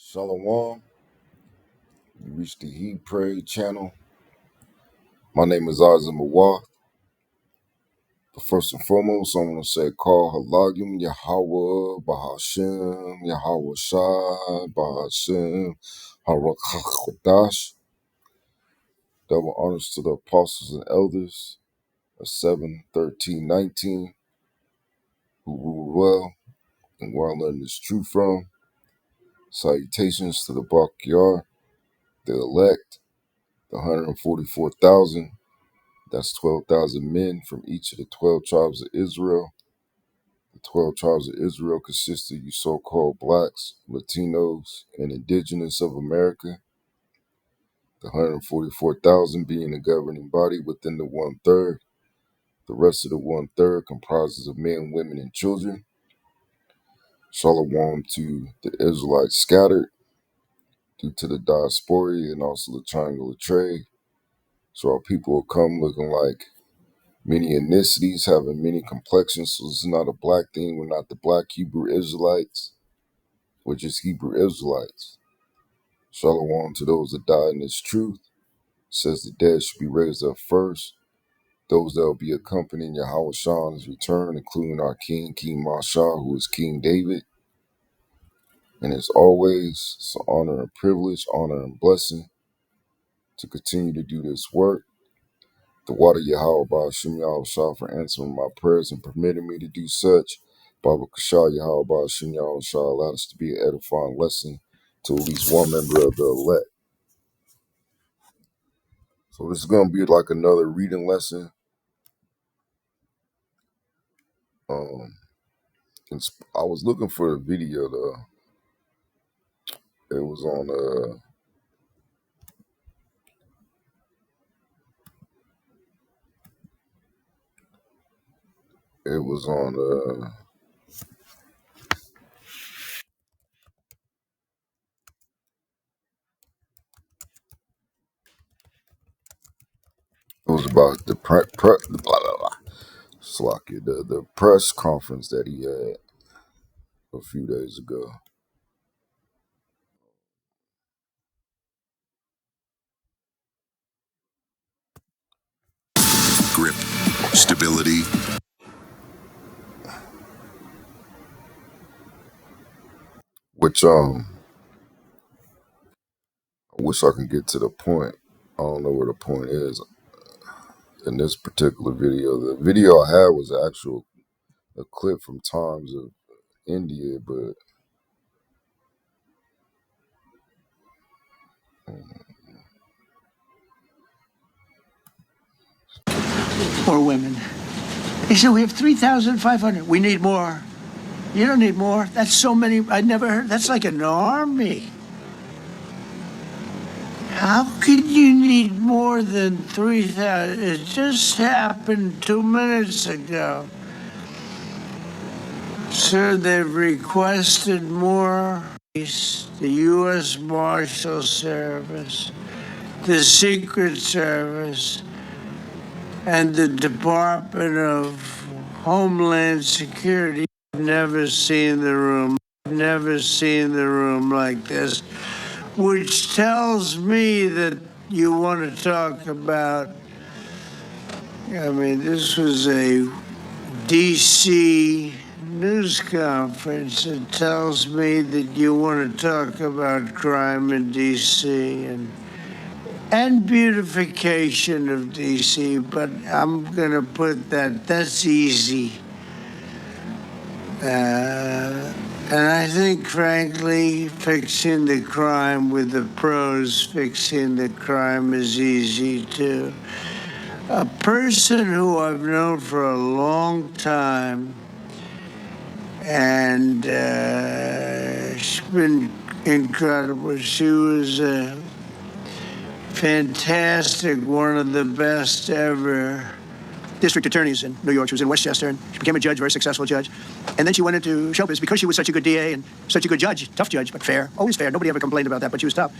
Shalom, you reached the He Pray channel. My name is Isaac Mawar. But first and foremost, I want to say call Halagim Yahweh Bahashem Yahweh Shai Bahashem Harakhakodash. Double honors to the apostles and elders of 7, 13, 19, who rule well and where I learned this truth from. Salutations to the Backyard, the elect, the 144,000. That's 12,000 men from each of the 12 tribes of Israel. The 12 tribes of Israel consist of you so-called blacks, Latinos, and indigenous of America. The 144,000 being the governing body within the one-third. The rest of the one-third comprises of men, women, and children. Shalom to the Israelites scattered due to the diaspora and also the triangle of trade. So our people will come looking like many ethnicities, having many complexions, so it's not a black thing. We're not the black Hebrew Israelites. We're just Hebrew Israelites. Shalom to those that died in this truth. It says the dead should be raised up first. Those that will be accompanying Yahweh Shah on his return, including our King, King Mashah, who is King David. And as always, it's an honor and privilege, honor and blessing to continue to do this work. The water Yahweh Ba'ashim Yahweh Shah for answering my prayers and permitting me to do such. Baba Kashah Yahweh Ba'ashim Yahweh Shah allowed us to be an edifying lesson to at least one member of the elect. So this is going to be like another reading lesson. I was looking for a video though. It was on it was on it was about the the press conference that he had a few days ago. Grip, stability. Which I wish I could get to the point. I don't know where the point is in this particular video. The video I had was a clip from Times of India, but Or women. He said, we have 3,500. We need more. You don't need more. That's so many. I never heard. That's like an army. How could you need more than 3,000? It just happened 2 minutes ago. Sir, they've requested more. The U.S. Marshal Service, the Secret Service, and the Department of Homeland Security. I've never seen the room. I've never seen the room like this, which tells me that you want to talk about. I mean, this was a D.C. news conference. It tells me that you want to talk about crime in D.C. and beautification of D.C., but I'm going to put that's easy. And I think, frankly, fixing the crime with the pros, fixing the crime is easy, too. A person who I've known for a long time, and she's been incredible. She was a fantastic, one of the best ever district attorneys in New York. She was in Westchester, and she became a judge, very successful judge. And then she went into showbiz because she was such a good DA and such a good judge, tough judge, but fair, always fair. Nobody ever complained about that, but she was tough.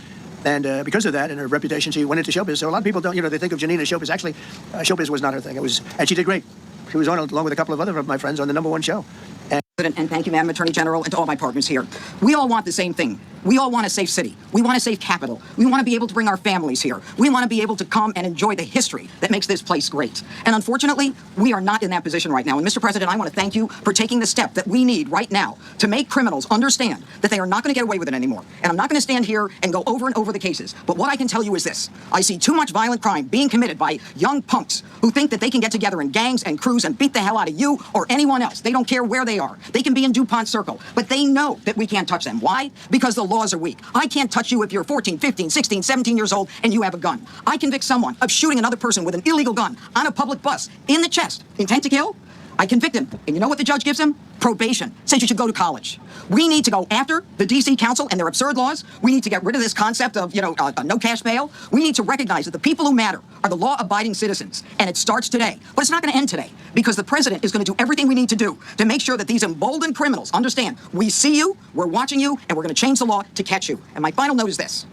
And because of that and her reputation, she went into showbiz. So a lot of people don't, they think of Janine as showbiz. Actually, showbiz was not her thing. And she did great. She was on, along with a couple of other of my friends, on the #1 show. And thank you, Madam Attorney General, and to all my partners here. We all want the same thing. We all want a safe city. We want a safe capital. We want to be able to bring our families here. We want to be able to come and enjoy the history that makes this place great. And unfortunately, we are not in that position right now. And Mr. President, I want to thank you for taking the step that we need right now to make criminals understand that they are not going to get away with it anymore. And I'm not going to stand here and go over and over the cases. But what I can tell you is this. I see too much violent crime being committed by young punks who think that they can get together in gangs and crews and beat the hell out of you or anyone else. They don't care where they are. They can be in DuPont Circle, but they know that we can't touch them. Why? Because the laws are weak. I can't touch you if you're 14, 15, 16, 17 years old and you have a gun. I convict someone of shooting another person with an illegal gun on a public bus in the chest. Intent to kill? I convict him. And you know what the judge gives him? Probation. Says you should go to college. We need to go after the D.C. Council and their absurd laws. We need to get rid of this concept of, no cash bail. We need to recognize that the people who matter are the law-abiding citizens. And it starts today. But it's not going to end today because the president is going to do everything we need to do to make sure that these emboldened criminals understand we see you, we're watching you, and we're going to change the law to catch you. And my final note is this.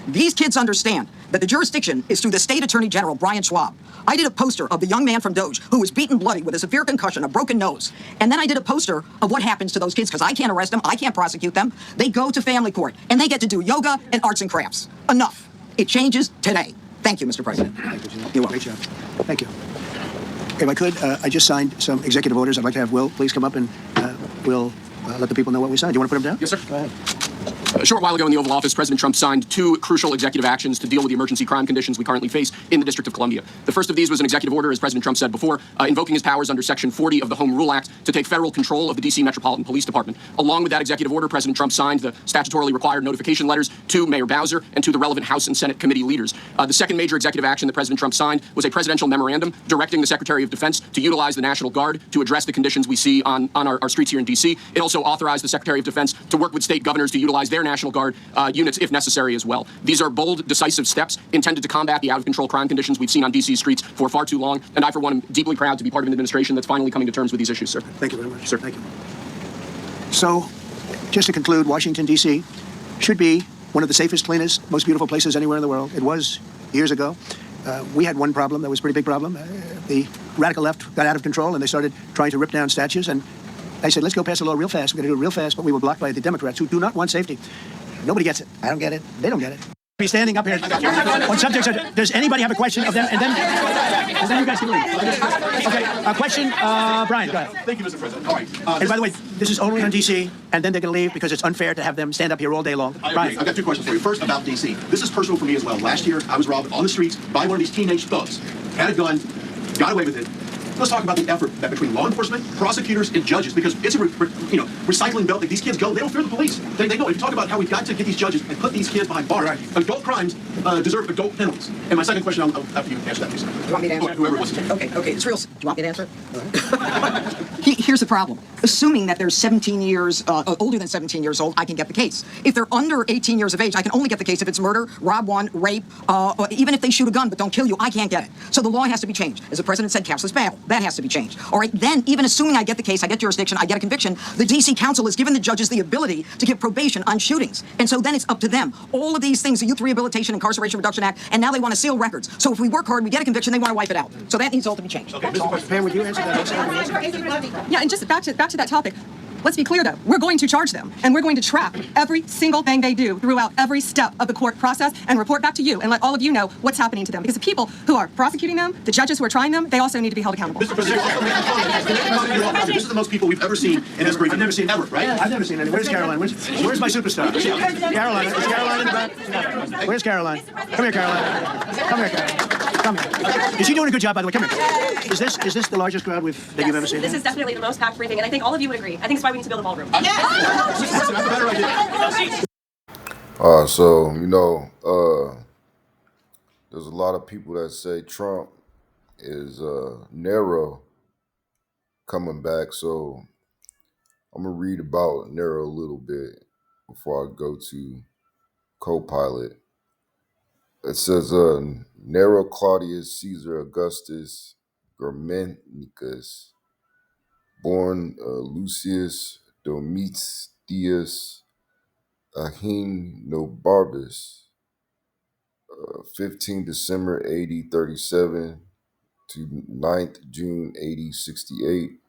These kids understand that the jurisdiction is through the state attorney general, Brian Schwab. I did a poster of the young man from Doge who was beaten bloody with a severe concussion, a broken nose. And then I did a poster of what happens to those kids because I can't arrest them. I can't prosecute them. They go to family court and they get to do yoga and arts and crafts. Enough. It changes today. Thank you, Mr. President. You're welcome. Great job. Thank you. If I could, I just signed some executive orders. I'd like to have Will please come up and we'll let the people know what we signed. Do you want to put them down? Yes, sir. Go ahead. A short while ago in the Oval Office, President Trump signed two crucial executive actions to deal with the emergency crime conditions we currently face in the District of Columbia. The first of these was an executive order, as President Trump said before, invoking his powers under Section 40 of the Home Rule Act to take federal control of the D.C. Metropolitan Police Department. Along with that executive order, President Trump signed the statutorily required notification letters to Mayor Bowser and to the relevant House and Senate committee leaders. The second major executive action that President Trump signed was a presidential memorandum directing the Secretary of Defense to utilize the National Guard to address the conditions we see on our streets here in D.C. It also authorized the Secretary of Defense to work with state governors to utilize their National Guard units if necessary as well. These are bold, decisive steps intended to combat the out-of-control crime conditions we've seen on D.C. streets for far too long, and I, for one, am deeply proud to be part of an administration that's finally coming to terms with these issues, sir. Thank you very much. Sir. Thank you. So, just to conclude, Washington, D.C. should be one of the safest, cleanest, most beautiful places anywhere in the world. It was years ago. We had one problem that was a pretty big problem. The radical left got out of control, and they started trying to rip down statues, and they said, let's go pass a law real fast. We're going to do it real fast, but we were blocked by the Democrats who do not want safety. Nobody gets it. I don't get it. They don't get it. Be standing up here on subjects. Does anybody have a question of them? And then you guys can leave. Okay, a question. Brian, go ahead. Thank you, Mr. President. All right. And by the way, this is only on D.C., and then they're going to leave because it's unfair to have them stand up here all day long. Brian. I've got two questions for you. First, about D.C. This is personal for me as well. Last year, I was robbed on the streets by one of these teenage thugs. Had a gun, got away with it. Let's talk about the effort that between law enforcement, prosecutors, and judges, because it's a recycling belt that these kids go. They don't fear the police. They know. If you talk about how we've got to get these judges and put these kids behind bars, right. Adult crimes deserve adult penalties. And my second question, I'll have you answer that, please. You want me to answer? Whoever wants to. Okay. It's real. Do you want me to answer? Here's the problem. Assuming that they're 17 years, older than 17 years old, I can get the case. If they're under 18 years of age, I can only get the case if it's murder, rob one, rape, or even if they shoot a gun but don't kill you, I can't get it. So the law has to be changed. As the president said, cashless bail. That has to be changed. All right, then, even assuming I get the case, I get jurisdiction, I get a conviction, the D.C. Council has given the judges the ability to give probation on shootings. And so then it's up to them. All of these things, the Youth Rehabilitation Incarceration Reduction Act, and now they want to seal records. So if we work hard, we get a conviction, they want to wipe it out. So that needs all to be changed. Okay, Mr. President. Pam, would you answer that? Yeah, and just back to that topic. Let's be clear, though. We're going to charge them, and we're going to track every single thing they do throughout every step of the court process and report back to you and let all of you know what's happening to them. Because the people who are prosecuting them, the judges who are trying them, they also need to be held accountable. Mr. President, this is the most people we've ever seen in this briefing. I've never seen ever, right? I've never seen any. Where's Caroline? Where's my superstar? Caroline. Is Caroline in the back? Where's Caroline? Come here, Caroline. Come here, Caroline. Come here. Is she doing a good job, by the way? Come here. Is this the largest crowd that you've ever seen? This is definitely the most packed briefing, and I think all of you would agree. I think it's why we need to build a ballroom. So, there's a lot of people that say Trump is Nero coming back. So I'm going to read about Nero a little bit before I go to Copilot. It says, Nero Claudius Caesar Augustus Germanicus, born Lucius Domitius Ahenobarbus, 15 December AD 37 to 9th June AD 68,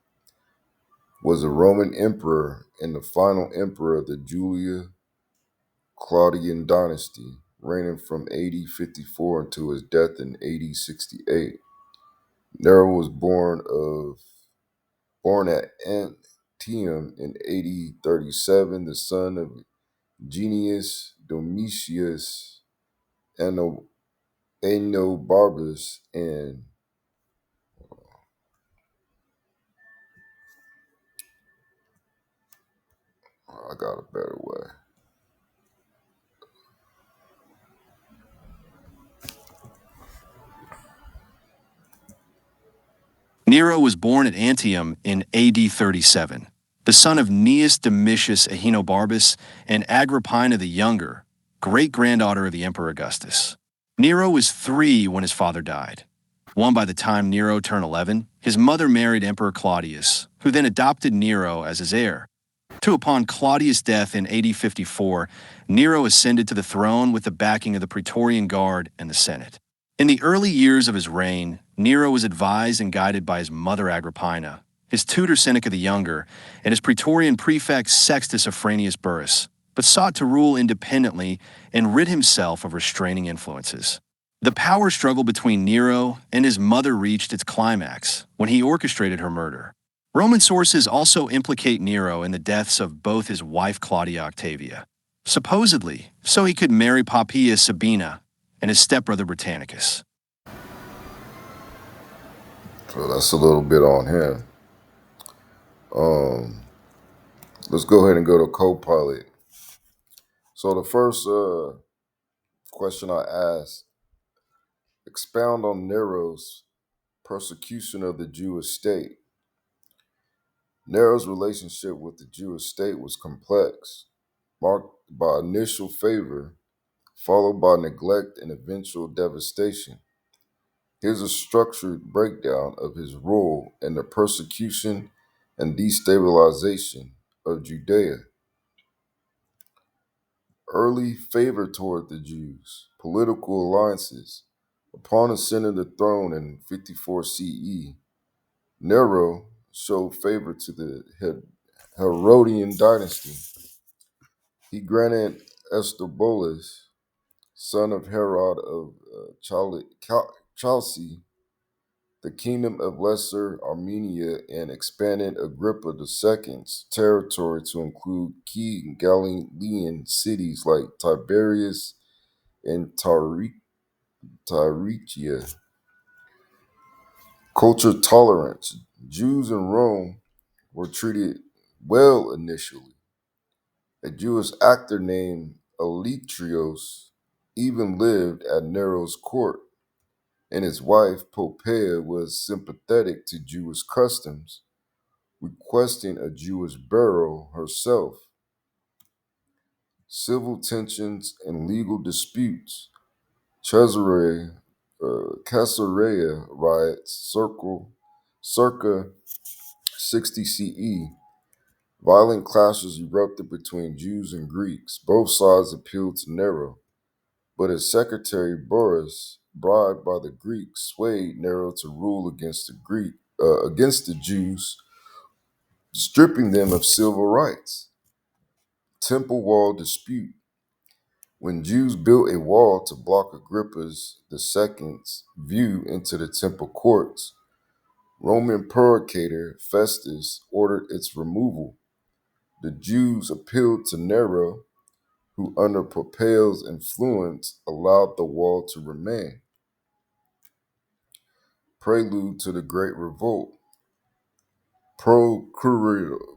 was a Roman emperor and the final emperor of the Julia Claudian dynasty, reigning from AD 54 until his death in AD 68. Nero was born at Antium in AD 37, the son of Genius Domitius Anobarbus and I got a better way. Nero was born at Antium in AD 37, the son of Gnaeus Domitius Ahenobarbus and Agrippina the Younger, great-granddaughter of the Emperor Augustus. Nero was 3 when his father died. By the time Nero turned 11, his mother married Emperor Claudius, who then adopted Nero as his heir. Upon Claudius' death in AD 54, Nero ascended to the throne with the backing of the Praetorian Guard and the Senate. In the early years of his reign, Nero was advised and guided by his mother Agrippina, his tutor Seneca the Younger, and his Praetorian prefect Sextus Afranius Burrus, but sought to rule independently and rid himself of restraining influences. The power struggle between Nero and his mother reached its climax when he orchestrated her murder. Roman sources also implicate Nero in the deaths of both his wife Claudia Octavia, supposedly so he could marry Poppaea Sabina and his stepbrother Britannicus. So that's a little bit on him. Let's go ahead and go to Copilot. So the first question I asked, expound on Nero's persecution of the Jewish state. Nero's relationship with the Jewish state was complex, marked by initial favor, followed by neglect and eventual devastation. Here's a structured breakdown of his role in the persecution and destabilization of Judea. Early favor toward the Jews, political alliances. Upon ascending the throne in 54 CE, Nero showed favor to the Herodian dynasty. He granted Estobulus, son of Herod of Chalcis, the kingdom of Lesser Armenia and expanded Agrippa II's territory to include key Galilean cities like Tiberias and Tarichia. Culture tolerance. Jews in Rome were treated well initially. A Jewish actor named Aletrios even lived at Nero's court, and his wife Poppaea was sympathetic to Jewish customs, requesting a Jewish burial herself. Civil tensions and legal disputes. Caesarea riots circa 60 CE. Violent clashes erupted between Jews and Greeks. Both sides appealed to Nero, but his secretary Burrus, bribed by the Greeks, swayed Nero to rule against the Jews, stripping them of civil rights. Temple wall dispute. When Jews built a wall to block Agrippa's II's view into the temple courts, Roman procurator Festus ordered its removal. The Jews appealed to Nero, who under Poppaea's influence allowed the wall to remain. Prelude to the Great Revolt. Procuratorial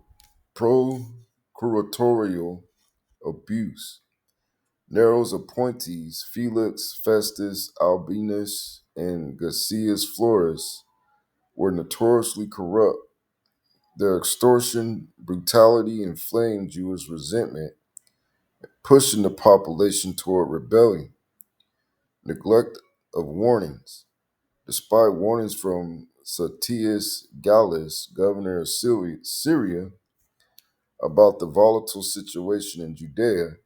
abuse. Nero's appointees, Felix, Festus, Albinus, and Gaius Florus, were notoriously corrupt. Their extortion, brutality inflamed Jewish resentment, pushing the population toward rebellion. Neglect of warnings. Despite warnings from Satius Gallus, governor of Syria, about the volatile situation in Judea,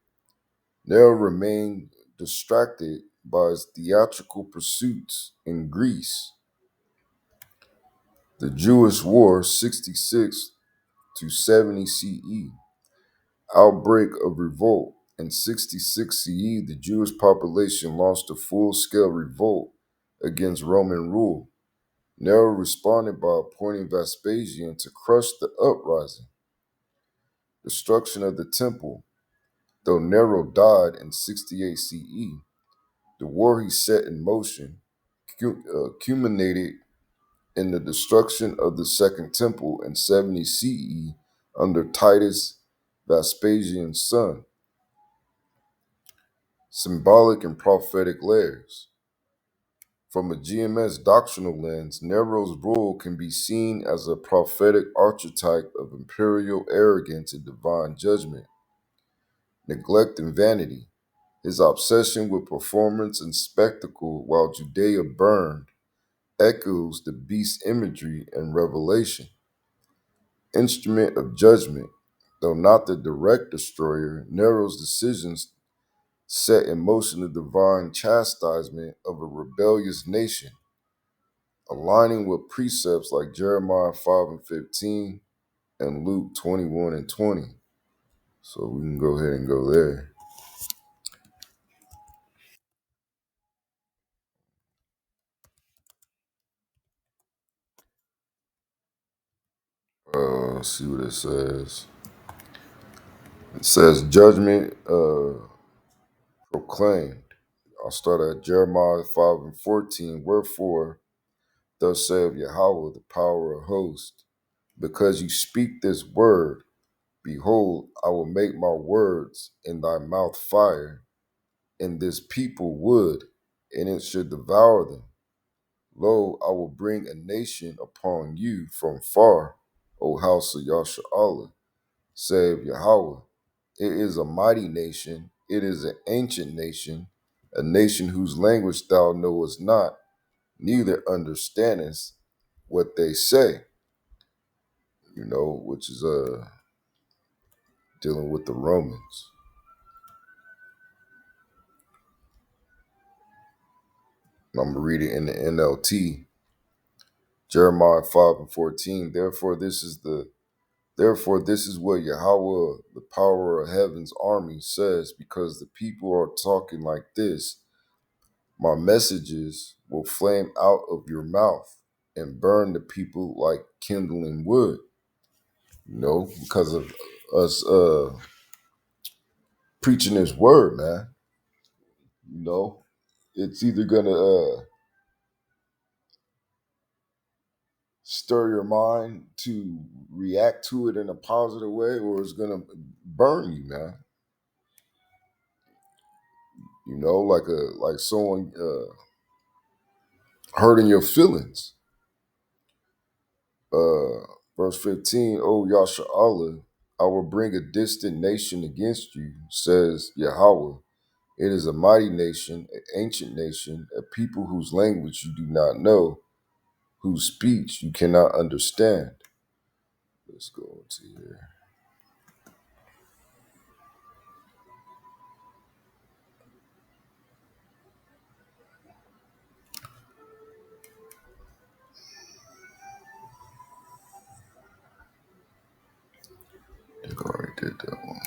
Nero remained distracted by his theatrical pursuits in Greece. The Jewish War, 66 to 70 CE. Outbreak of revolt. In 66 CE, the Jewish population launched a full-scale revolt against Roman rule. Nero responded by appointing Vespasian to crush the uprising. Destruction of the temple. Though Nero died in 68 CE, the war he set in motion culminated in the destruction of the Second Temple in 70 CE under Titus, Vespasian's son. Symbolic and prophetic layers. From a GMS doctrinal lens, Nero's rule can be seen as a prophetic archetype of imperial arrogance and divine judgment, neglect and vanity. His obsession with performance and spectacle while Judea burned echoes the beast imagery and Revelation. Instrument of judgment. Though not the direct destroyer, Nero's decisions set in motion the divine chastisement of a rebellious nation, aligning with precepts like Jeremiah 5 and 15 and Luke 21 and 20. So we can go ahead and go there. Let's see what it says. It says judgment proclaimed. I'll start at Jeremiah 5 and 14. Wherefore, thus saith Yahweh, the power of hosts, because you speak this word, behold, I will make my words in thy mouth fire, and this people wood, and it should devour them. Lo, I will bring a nation upon you from far, O house of Yashar'Allah, saith Yahweh. It is a mighty nation, it is an ancient nation, a nation whose language thou knowest not, neither understandest what they say, which is dealing with the Romans. And I'm gonna read it in the NLT. Jeremiah 5 and 14. Therefore this is what Yahweh, the power of heaven's army, says, because the people are talking like this, my messages will flame out of your mouth and burn the people like kindling wood. Because of us preaching this word, man. It's either gonna stir your mind to react to it in a positive way, or it's gonna burn you, man. Like someone hurting your feelings. Uh, Verse 15, O Yashar'Allah, I will bring a distant nation against you, says Yahweh. It is a mighty nation, an ancient nation, a people whose language you do not know, whose speech you cannot understand. Let's go into here. I think I already did that one.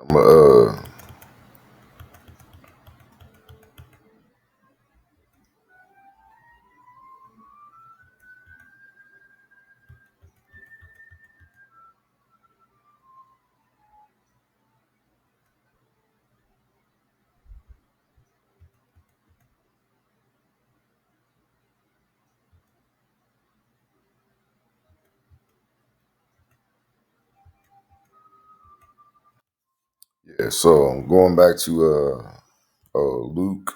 I'm Yeah, so I'm going back to Luke.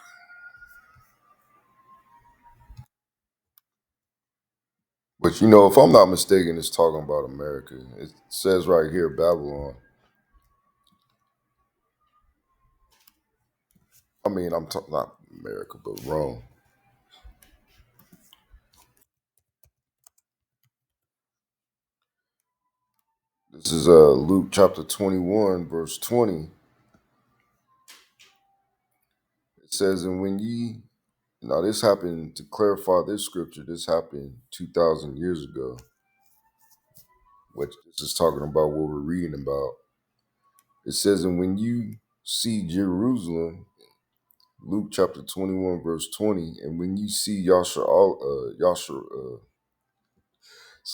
But if I'm not mistaken, it's talking about America. It says right here, Babylon. I mean, I'm talking not America, but Rome. This is Luke chapter 21, verse 20. It says, and when ye, now this happened, to clarify this scripture, this happened 2,000 years ago, which this is talking about what we're reading about. It says, and when you see Jerusalem, Luke chapter 21, verse 20, and when you see it's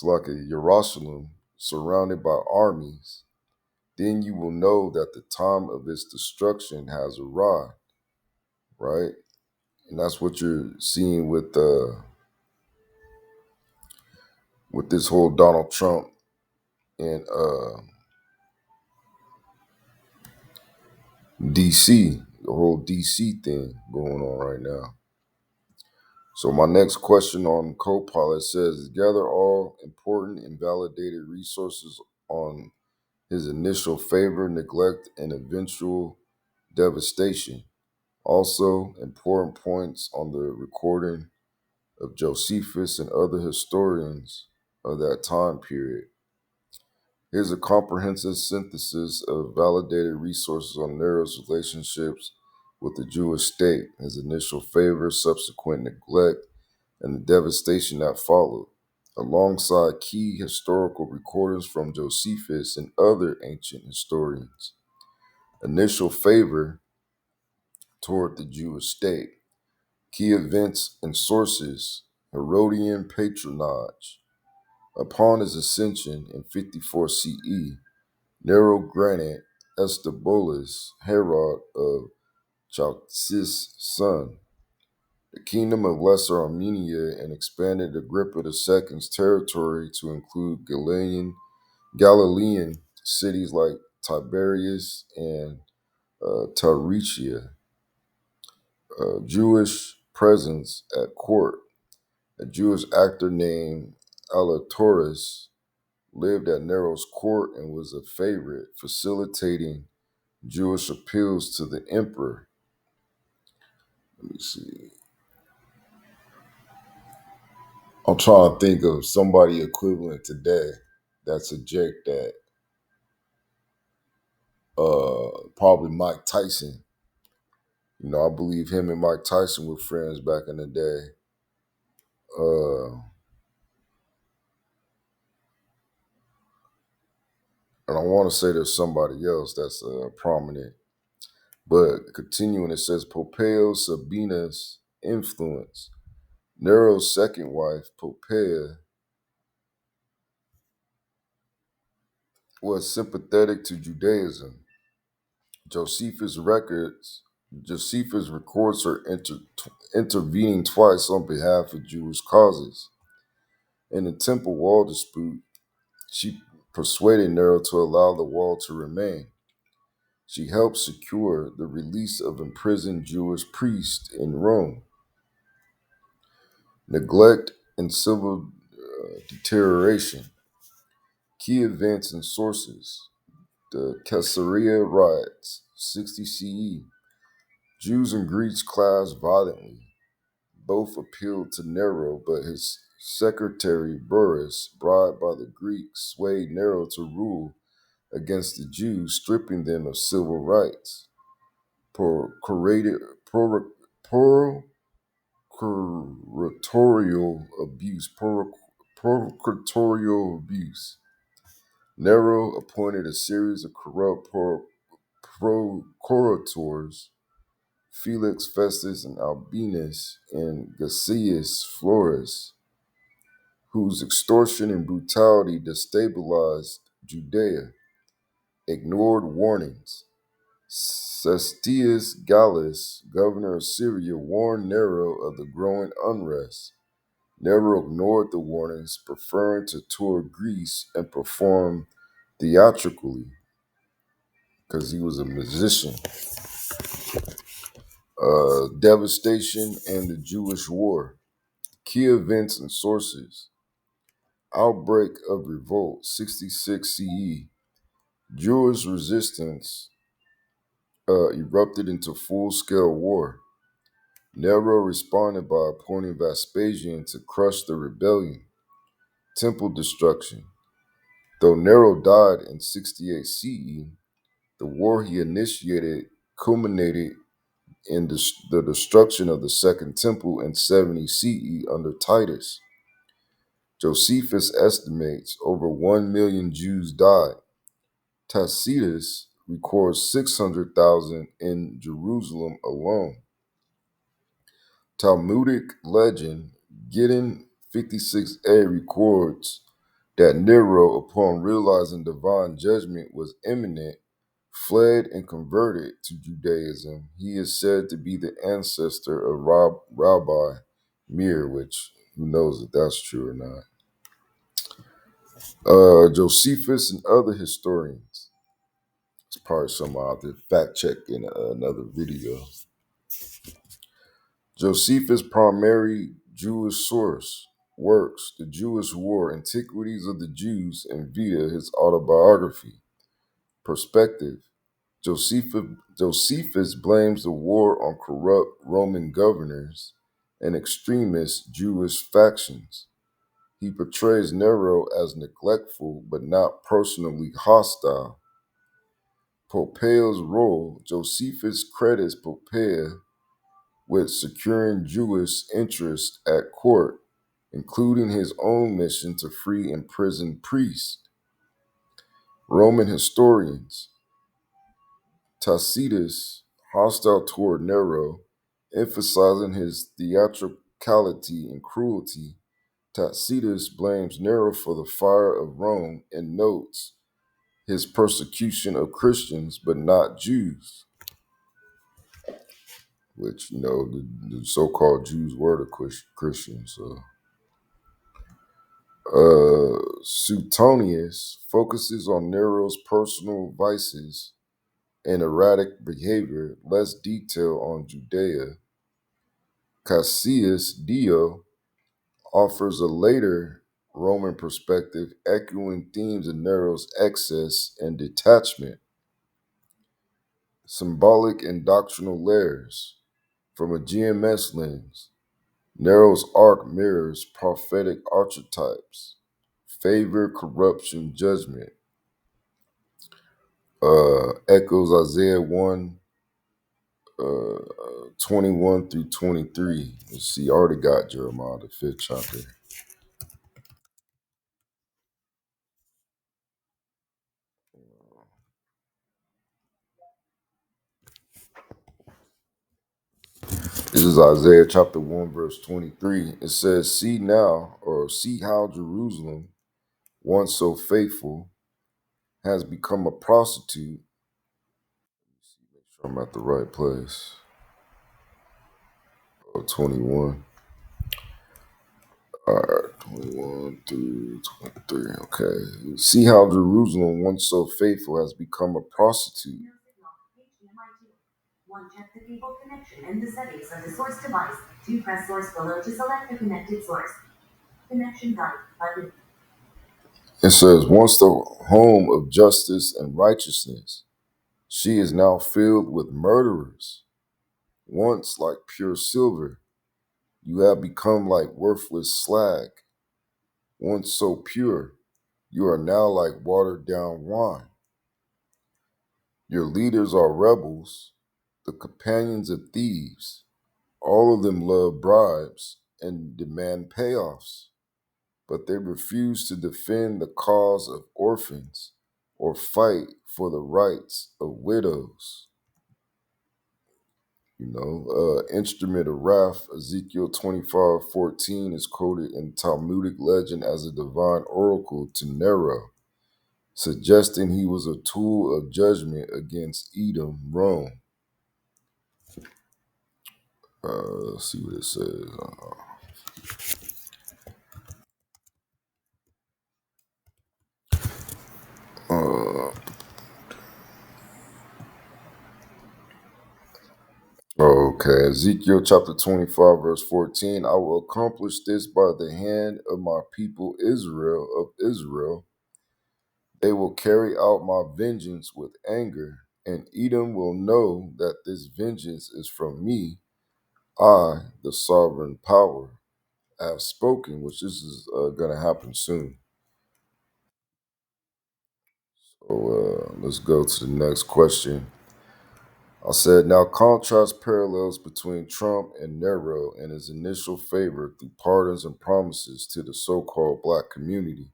like a Jerusalem surrounded by armies, then you will know that the time of its destruction has arrived, right? And that's what you're seeing with this whole Donald Trump and DC, the whole DC thing going on right now. So my next question on Copilot says, gather all important and validated resources on his initial favor, neglect, and eventual devastation. Also, important points on the recording of Josephus and other historians of that time period. Here's a comprehensive synthesis of validated resources on Nero's relationships with the Jewish state, his initial favor, subsequent neglect, and the devastation that followed, alongside key historical recordings from Josephus and other ancient historians. Initial favor toward the Jewish state. Key events and sources: Herodian patronage. Upon his ascension in 54 CE, Nero granted Estobulus, Herod of Chalcis' son, the kingdom of Lesser Armenia and expanded Agrippa II's territory to include Galilean cities like Tiberias and Tarichia. Jewish presence at court. A Jewish actor named Alaturas lived at Nero's court and was a favorite, facilitating Jewish appeals to the emperor. Let me see. I'm trying to think of somebody equivalent today that's a Jake that probably Mike Tyson. You know, I believe him and Mike Tyson were friends back in the day. And I want to say there's somebody else that's prominent. But continuing, it says Pompeo Sabina's influence. Nero's second wife, Poppaea, was sympathetic to Judaism. Josephus records her intervening twice on behalf of Jewish causes. In the Temple Wall dispute, she persuaded Nero to allow the wall to remain. She helped secure the release of imprisoned Jewish priests in Rome. Neglect and civil deterioration. Key events and sources. The Caesarea riots, 60 CE. Jews and Greeks clashed violently. Both appealed to Nero, but his secretary Burrus, bribed by the Greeks, swayed Nero to rule against the Jews, stripping them of civil rights. Procuratorial abuse. Nero appointed a series of corrupt procurators, Felix Festus and Albinus and Gaius Florus, whose extortion and brutality destabilized Judea, ignored warnings. Cestius Gallus, governor of Syria, warned Nero of the growing unrest. Nero ignored the warnings, preferring to tour Greece and perform theatrically because he was a musician. Devastation and the Jewish War. Key events and sources. Outbreak of revolt, 66 CE. Jewish resistance erupted into full-scale war. Nero responded by appointing Vespasian to crush the rebellion, temple destruction. Though Nero died in 68 CE, the war he initiated culminated in the destruction of the Second Temple in 70 CE under Titus. Josephus estimates over 1 million Jews died. Tacitus records 600,000 in Jerusalem alone. Talmudic legend Gideon 56a records that Nero, upon realizing divine judgment was imminent, fled and converted to Judaism. He is said to be the ancestor of Rabbi Meir, which who knows if that's true or not. Josephus and other historians. It's probably something I'll have to fact check in another video. Josephus' primary Jewish source works, The Jewish War, Antiquities of the Jews, and Vita, his autobiography. Perspective. Josephus blames the war on corrupt Roman governors and extremist Jewish factions. He portrays Nero as neglectful but not personally hostile. Pompeia's role. Josephus credits Pompea with securing Jewish interests at court, including his own mission to free imprisoned priests. Roman historians. Tacitus, hostile toward Nero, emphasizing his theatricality and cruelty. Tacitus blames Nero for the fire of Rome and notes his persecution of Christians but not Jews, which, the so-called Jews were the Christians. Suetonius focuses on Nero's personal vices and erratic behavior, less detail on Judea. Cassius Dio offers a later Roman perspective, echoing themes of Nero's excess and detachment. Symbolic and doctrinal layers. From a GMS lens, Nero's arc mirrors prophetic archetypes, favor, corruption, judgment. Echoes Isaiah 1, 21 through 23. You see, I already got Jeremiah, the 5th chapter. This is Isaiah chapter 1, verse 23. It says, see now, or see how Jerusalem, once so faithful, has become a prostitute. Make sure I'm at the right place. 21. All right, 21 through 23. Okay. See how Jerusalem, once so faithful, has become a prostitute. One, check the cable connection in the settings of the source device. 2, press source below to select the connected source. Connection type button. It says, once the home of justice and righteousness, she is now filled with murderers. Once like pure silver, you have become like worthless slag. Once so pure, you are now like watered down wine. Your leaders are rebels, the companions of thieves. All of them love bribes and demand payoffs, but they refuse to defend the cause of orphans or fight for the rights of widows. Instrument of wrath, Ezekiel 25:14 is quoted in Talmudic legend as a divine oracle to Nero, suggesting he was a tool of judgment against Edom, Rome. Let's see what it says. Okay, Ezekiel chapter 25, verse 14. I will accomplish this by the hand of my people Israel. They will carry out my vengeance with anger. And Edom will know that this vengeance is from me, I, the sovereign power, have spoken, which this is going to happen soon. So let's go to the next question. I said, now contrast parallels between Trump and Nero and his initial favor through pardons and promises to the so called black community.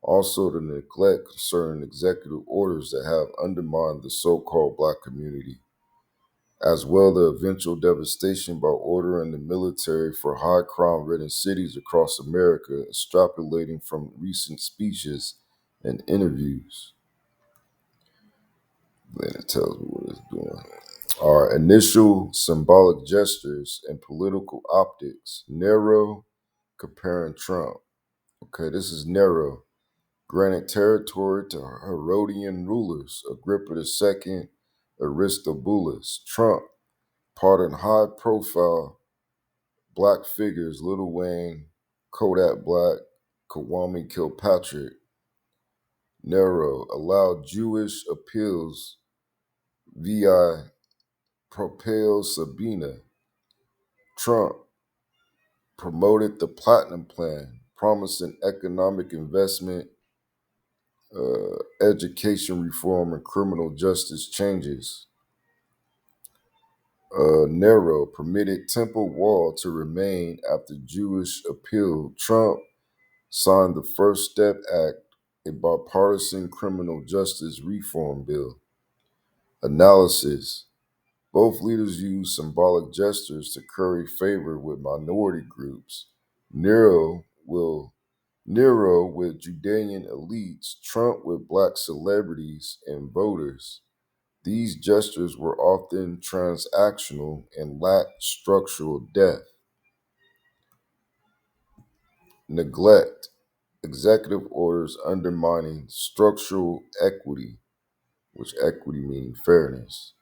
Also, the neglect concerning executive orders that have undermined the so called black community, as well the eventual devastation by ordering the military for high crime ridden cities across America, extrapolating from recent speeches and interviews. Then it tells me what it's doing. Our initial symbolic gestures and political optics. Nero comparing Trump. Okay, this is Nero. Granted territory to Herodian rulers, Agrippa II, Aristobulus. Trump pardoned high profile black figures, Lil Wayne, Kodak Black, Kwame Kilpatrick. Nero allowed Jewish appeals via Propel Sabina. Trump promoted the Platinum Plan, promising economic investment, education reform, and criminal justice changes. Nero permitted Temple Wall to remain after Jewish appeal. Trump signed the First Step Act, a bipartisan criminal justice reform bill. Analysis. Both leaders used symbolic gestures to curry favor with minority groups. Nero will Nero with Judean elites, Trump with black celebrities and voters. These gestures were often transactional and lacked structural depth. Neglect. Executive orders undermining structural equity, which equity meaning fairness.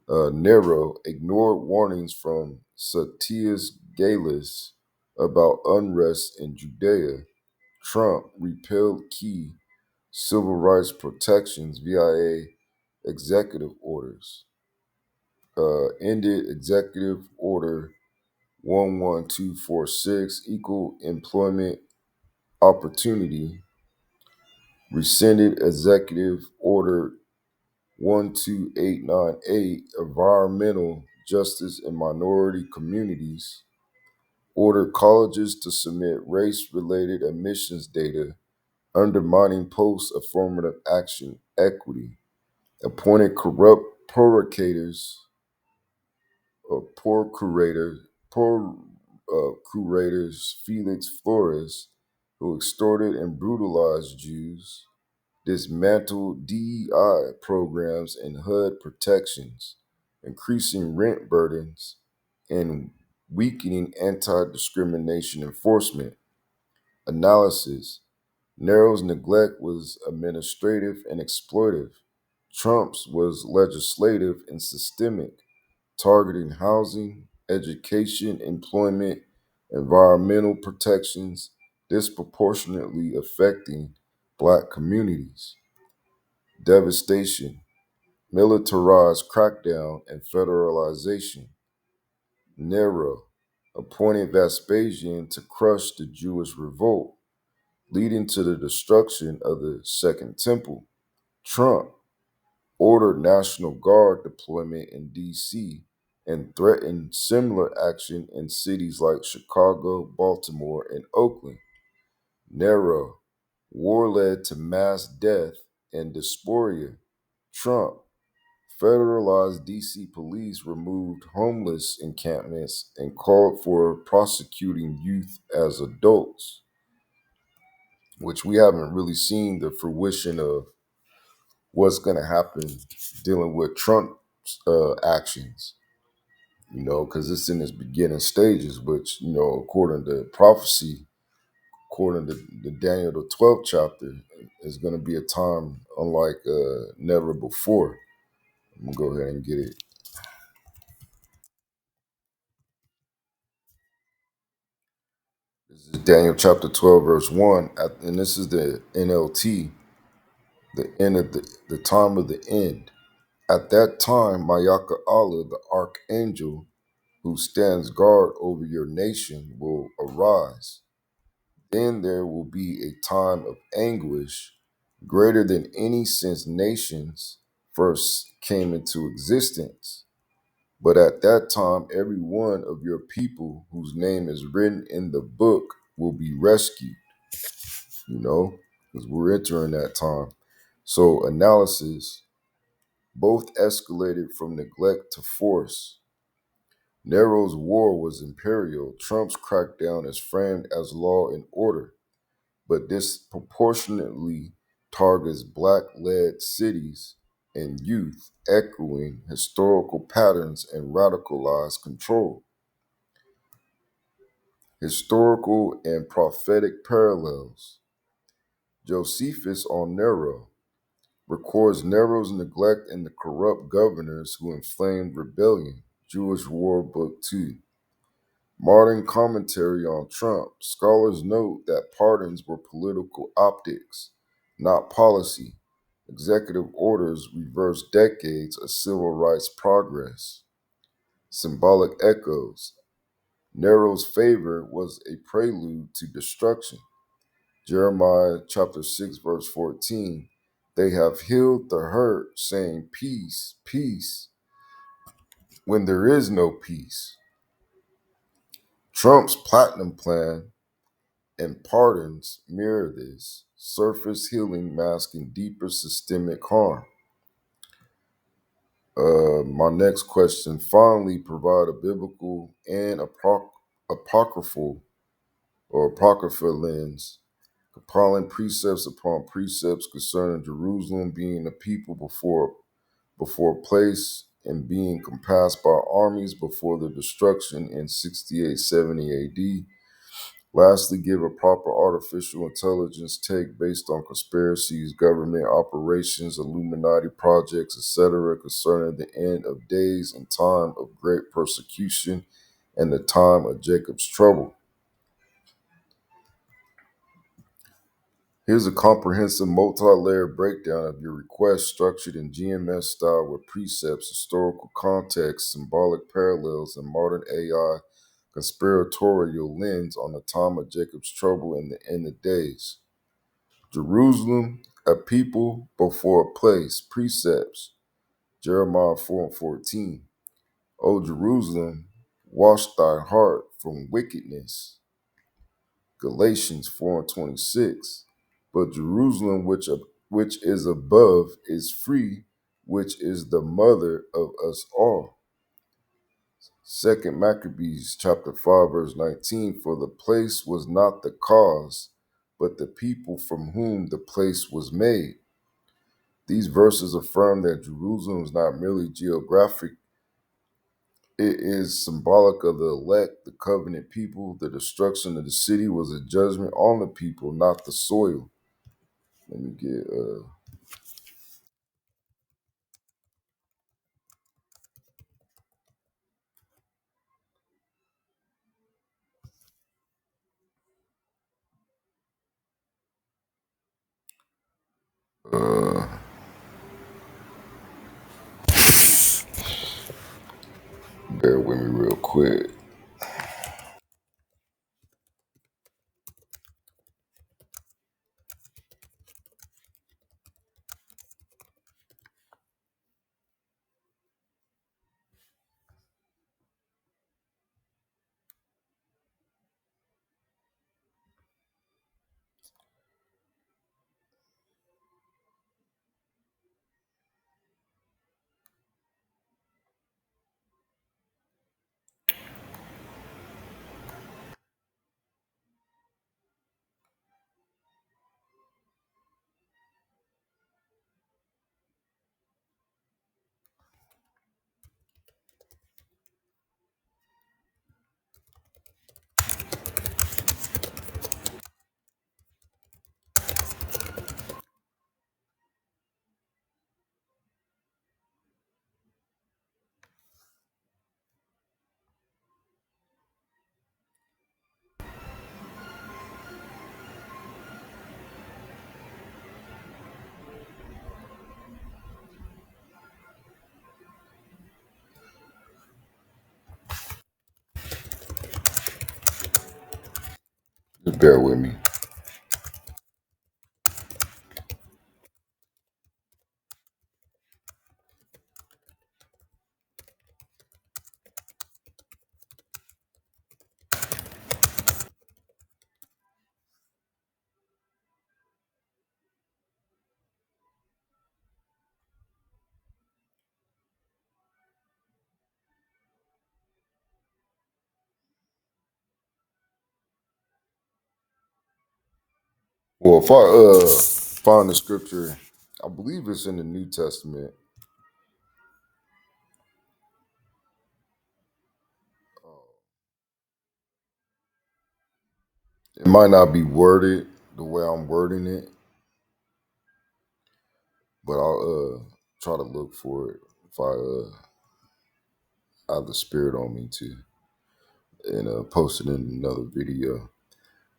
Nero ignored warnings from Satius Gallus about unrest in Judea. Trump repealed key civil rights protections via executive orders. Ended Executive Order 11246, Equal Employment Opportunity. Rescinded Executive Order 12898, Environmental Justice in Minority Communities. Ordered colleges to submit race related admissions data, undermining post affirmative action equity. Appointed corrupt poor curators Felix Flores, who extorted and brutalized Jews, dismantled DEI programs and HUD protections, increasing rent burdens, and weakening anti-discrimination enforcement. Analysis. Nero's neglect was administrative and exploitive. Trump's was legislative and systemic, targeting housing, education, employment, environmental protections, disproportionately affecting black communities. Devastation, militarized crackdown, and federalization. Nero appointed Vespasian to crush the Jewish revolt, leading to the destruction of the Second Temple. Trump ordered National Guard deployment in D.C. and threatened similar action in cities like Chicago, Baltimore, and Oakland. Nero, war led to mass death and dysphoria. Trump, federalized D.C. police removed homeless encampments and called for prosecuting youth as adults, which we haven't really seen the fruition of what's going to happen dealing with Trump's actions, because it's in its beginning stages, which, according to prophecy, according to the Daniel, the 12th chapter, is going to be a time unlike never before. I'm going to go ahead and get it. This is Daniel chapter 12, verse 1, and this is the NLT, the end of the time of the end. At that time, Mayaka Allah, the archangel who stands guard over your nation, will arise. Then there will be a time of anguish greater than any since nations first came into existence. But at that time, every one of your people whose name is written in the book will be rescued, because we're entering that time. So, analysis both escalated from neglect to force. Nero's war was imperial. Trump's crackdown is framed as law and order, but disproportionately targets black led cities and youth, echoing historical patterns and radicalized control. Historical and prophetic parallels. Josephus on Nero records Nero's neglect and the corrupt governors who inflamed rebellion. Jewish War Book 2. Modern commentary on Trump. Scholars note that pardons were political optics, not policy. Executive orders reversed decades of civil rights progress. Symbolic echoes. Nero's favor was a prelude to destruction. Jeremiah chapter 6, verse 14. They have healed the hurt, saying, peace, peace, when there is no peace. Trump's platinum plan and pardons mirror this, surface healing masking deeper systemic harm. My next question, finally provide a biblical and apocryphal or apocrypha lens, compiling precepts upon precepts concerning Jerusalem being a people before place and being compassed by armies before the destruction in 6870 AD. Lastly, give a proper artificial intelligence take based on conspiracies, government operations, Illuminati projects, etc., concerning the end of days and time of great persecution and the time of Jacob's trouble. Here's a comprehensive multi-layered breakdown of your request structured in GMS style with precepts, historical context, symbolic parallels, and modern AI conspiratorial lens on the time of Jacob's trouble and the end of days. Jerusalem, a people before a place. Precepts. Jeremiah 4 and 14. O Jerusalem, wash thy heart from wickedness. Galatians 4 and 26. But Jerusalem, which is above, is free, which is the mother of us all. Second Maccabees chapter 5, verse 19. For the place was not the cause, but the people from whom the place was made. These verses affirm that Jerusalem is not merely geographic, it is symbolic of the elect, the covenant people. The destruction of the city was a judgment on the people, not the soil. Let me get bear with me real quick. Just bear with me. Well, if I find the scripture, I believe it's in the New Testament. It might not be worded the way I'm wording it, but I'll try to look for it if I have the spirit on me to, and post it in another video.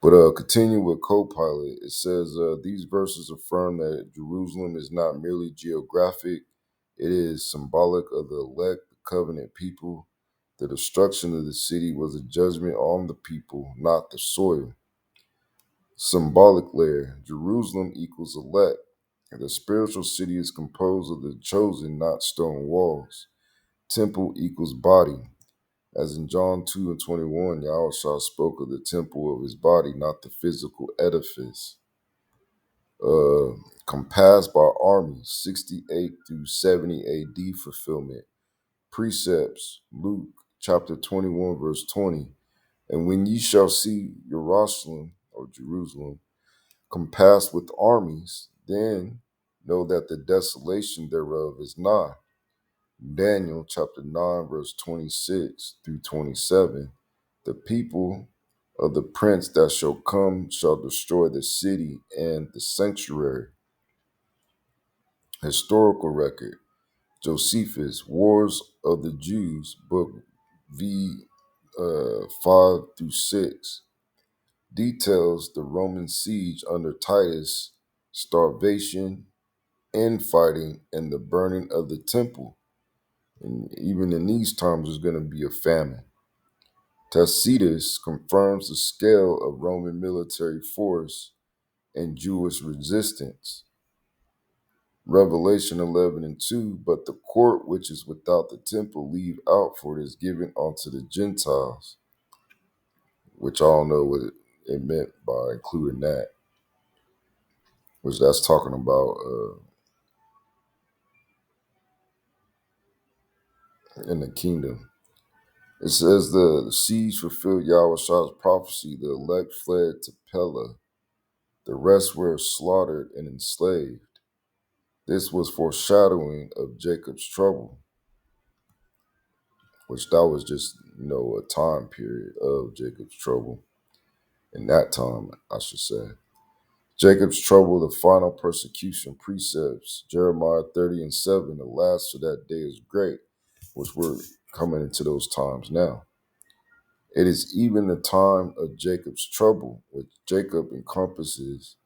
But continue with Copilot. It says these verses affirm that Jerusalem is not merely geographic; it is symbolic of the elect, the covenant people. The destruction of the city was a judgment on the people, not the soil. Symbolic layer: Jerusalem equals elect. The spiritual city is composed of the chosen, not stone walls. Temple equals body. As in John 2 and 21, Yahushua spoke of the temple of his body, not the physical edifice. Compassed by armies, 68 through 70 AD fulfillment. Precepts, Luke chapter 21, verse 20. And when ye shall see Jerusalem, or Jerusalem, compassed with armies, then know that the desolation thereof is nigh. Daniel chapter 9, verse 26 through 27. The people of the prince that shall come shall destroy the city and the sanctuary. Historical record: Josephus, Wars of the Jews, book V 5 through 6, details the Roman siege under Titus, starvation, infighting, and the burning of the temple. And even in these times, there's going to be a famine. Tacitus confirms the scale of Roman military force and Jewish resistance. Revelation 11 and 2, but the court which is without the temple leave out, for it is given unto the Gentiles, which I don't know what it meant by including that, which that's talking about in the kingdom. It says the siege fulfilled Yahweh's prophecy. The elect fled to Pella. The rest were slaughtered and enslaved. This was foreshadowing of Jacob's trouble, which that was just, a time period of Jacob's trouble. In that time, I should say. Jacob's trouble, the final persecution, precepts, Jeremiah 30 and 7, the last of that day is great, which we're coming into those times now. It is even the time of Jacob's trouble, which Jacob encompasses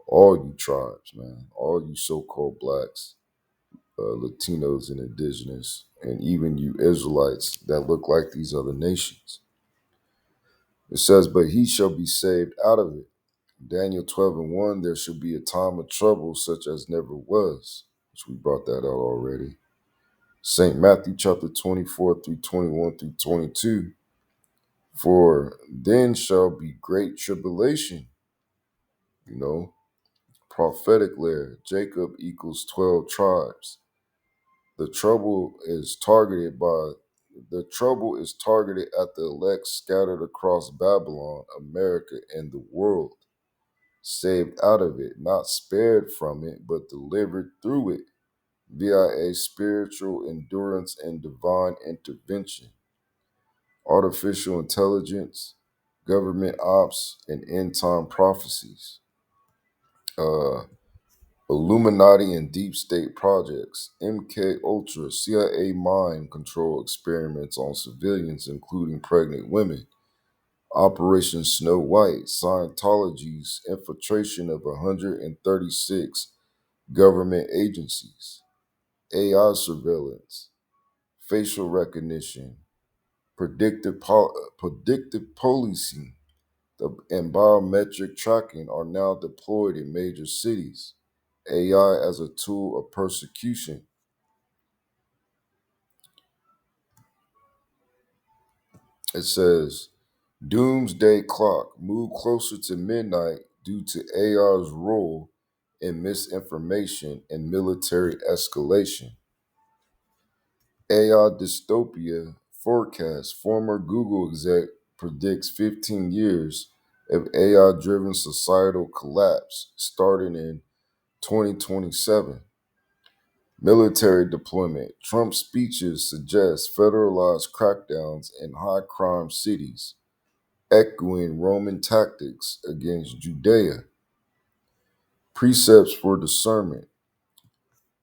all you tribes, man, all you so-called blacks, Latinos and indigenous, and even you Israelites that look like these other nations. It says, but he shall be saved out of it. Daniel 12 and 1, there shall be a time of trouble such as never was, which we brought that out already. St. Matthew chapter 24 through 21 through 22, for then shall be great tribulation, prophetic layer, Jacob equals 12 tribes. The trouble is targeted at the elect scattered across Babylon, America, and the world. Saved out of it, not spared from it, but delivered through it, via spiritual endurance and divine intervention. Artificial intelligence, government ops, and end time prophecies. Illuminati and deep state projects, MK Ultra, CIA mind control experiments on civilians, including pregnant women, Operation Snow White, Scientology's infiltration of 136 government agencies, AI surveillance, facial recognition, predictive policing, and biometric tracking are now deployed in major cities. AI as a tool of persecution. It says, Doomsday Clock moved closer to midnight due to AI's role in misinformation and military escalation. AI dystopia forecast. Former Google exec predicts 15 years of AI driven societal collapse starting in 2027. Military deployment. Trump's speeches suggest federalized crackdowns in high crime cities, echoing Roman tactics against Judea. Precepts for discernment.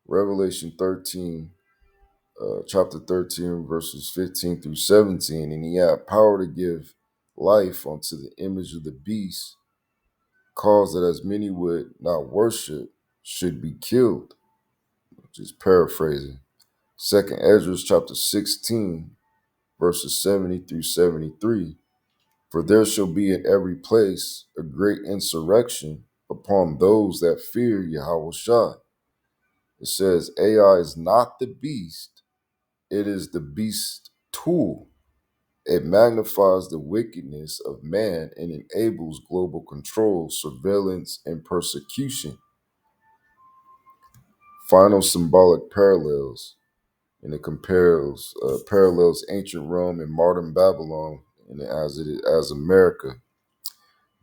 Revelation 13, chapter 13, verses 15 through 17. And he had power to give life unto the image of the beast, cause that as many would not worship should be killed. Just paraphrasing. Second Ezra chapter 16, verses 70 through 73. For there shall be in every place a great insurrection upon those that fear Yahweh Shai. It says AI is not the beast, it is the beast tool. It magnifies the wickedness of man and enables global control, surveillance, and persecution. Final symbolic parallels. And it parallels ancient Rome and modern Babylon, and as America.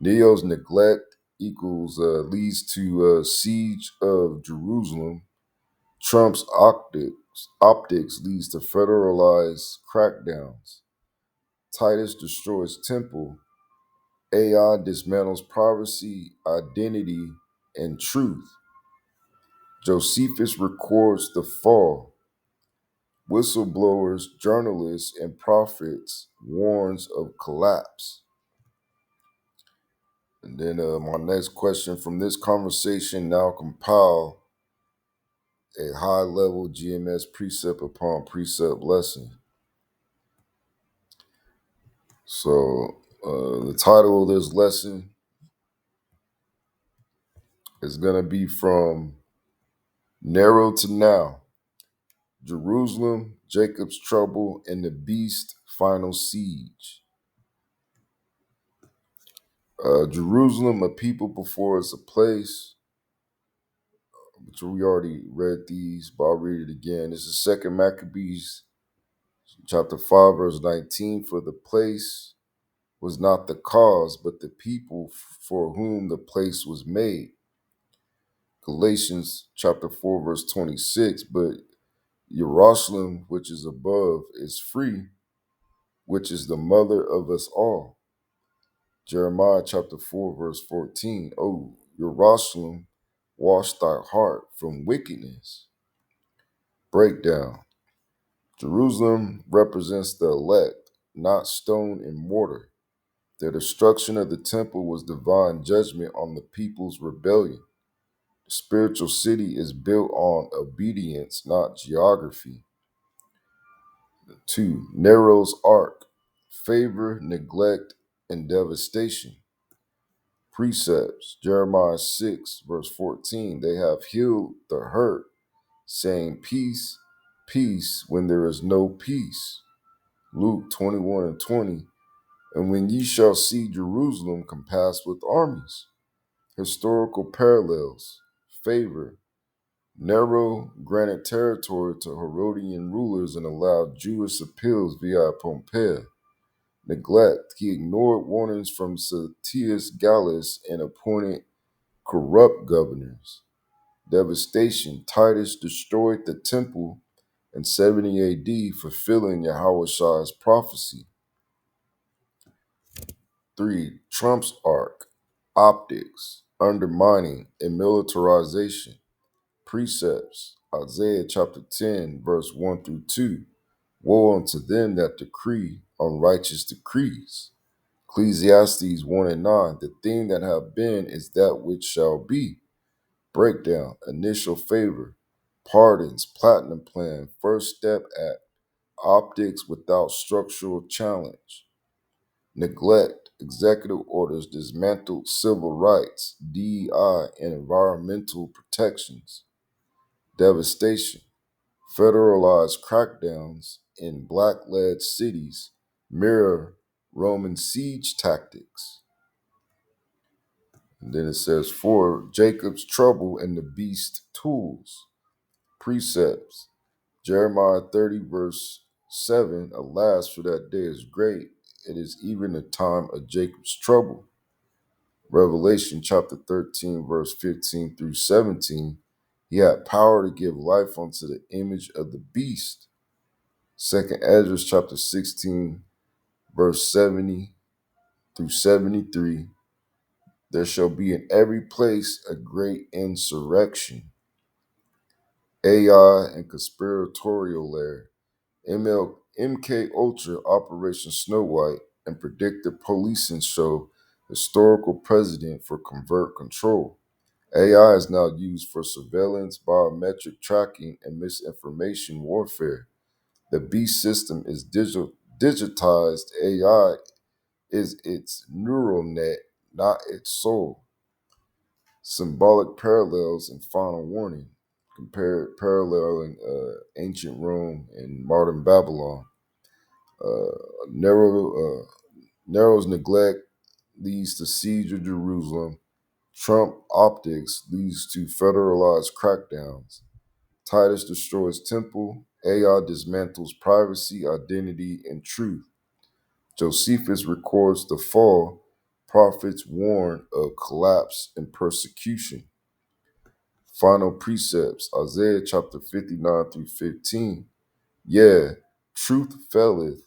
Neo's neglect leads to siege of Jerusalem. Trump's optics leads to federalized crackdowns. Titus destroys temple. AI dismantles privacy, identity, and truth. Josephus records the fall. Whistleblowers, journalists, and prophets warns of collapse. And then my next question from this conversation, now compile a high-level GMS precept upon precept lesson. So the title of this lesson is going to be From Nero to Now, Jerusalem, Jacob's Trouble, and the Beast Final Siege. Jerusalem, a people before us, a place. Which we already read these, but I'll read it again. This is 2nd Maccabees, chapter 5, verse 19. For the place was not the cause, but the people for whom the place was made. Galatians, chapter 4, verse 26. But Jerusalem, which is above, is free, which is the mother of us all. Jeremiah, chapter 4, verse 14. O Jerusalem, wash thy heart from wickedness. Breakdown. Jerusalem represents the elect, not stone and mortar. The destruction of the temple was divine judgment on the people's rebellion. The spiritual city is built on obedience, not geography. 2. Nero's arc. Favor, neglect, and devastation. Precepts. Jeremiah 6, verse 14. They have healed the hurt, saying, Peace, peace, when there is no peace. Luke 21 and 20. And when ye shall see Jerusalem compassed with armies. Historical parallels. Favor. Nero granted territory to Herodian rulers and allowed Jewish appeals via Pompeii. Neglect. He ignored warnings from Satius Gallus and appointed corrupt governors. Devastation. Titus destroyed the temple in 70 AD, fulfilling Yahushua prophecy. 3. Trump's arc. Optics. Undermining and militarization. Precepts. Isaiah chapter 10, verse 1 through 2. Woe unto them that decree unrighteous decrees. Ecclesiastes 1 and 9. The thing that have been is that which shall be. Breakdown. Initial favor. Pardons. Platinum plan. First step at optics without structural challenge. Neglect. executive orders dismantled civil rights, DEI, and environmental protections. Devastation. Federalized crackdowns in black-led cities mirror Roman siege tactics. And then it says, for Jacob's trouble and the beast tools, precepts. Jeremiah 30, verse 7, alas, for that day is great. It is even the time of Jacob's trouble. Revelation chapter 13, verse 15 through 17, he had power to give life unto the image of the beast. Second Ezra chapter 16, verse 70 through 73, there shall be in every place a great insurrection. AI and conspiratorial layer. MK Ultra Operation Snow White and predictive policing show historical precedent for covert control. AI is now used for surveillance, biometric tracking, and misinformation warfare. The beast system is digitized. AI is its neural net, not its soul. Symbolic parallels and final warning. Paralleling ancient Rome and modern Babylon. Uh, Nero's neglect leads to siege of Jerusalem. Trump optics leads to federalized crackdowns. Titus destroys temple. AI dismantles privacy, identity, and truth. Josephus records the fall. Prophets warn of collapse and persecution. Final precepts, Isaiah chapter 59 through 15. Yeah, truth faileth,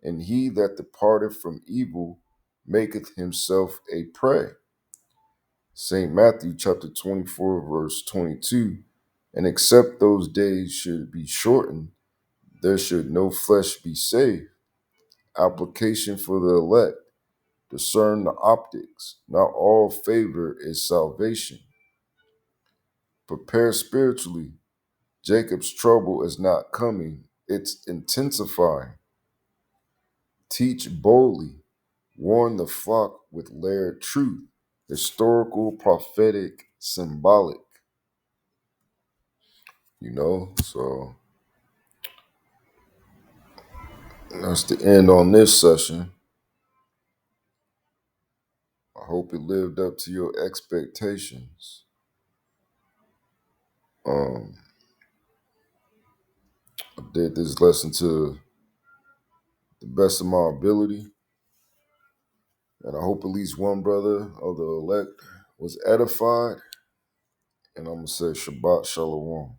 and he that departeth from evil maketh himself a prey. St. Matthew chapter 24, verse 22. And except those days should be shortened, there should no flesh be saved. Application for the elect. Discern the optics. Not all favor is salvation. Prepare spiritually. Jacob's trouble is not coming, it's intensifying. Teach boldly. Warn the flock with layered truth. Historical, prophetic, symbolic. So that's the end on this session. I hope it lived up to your expectations. I did this lesson to the best of my ability, and I hope at least one brother of the elect was edified. And I'm going to say Shabbat Shalom.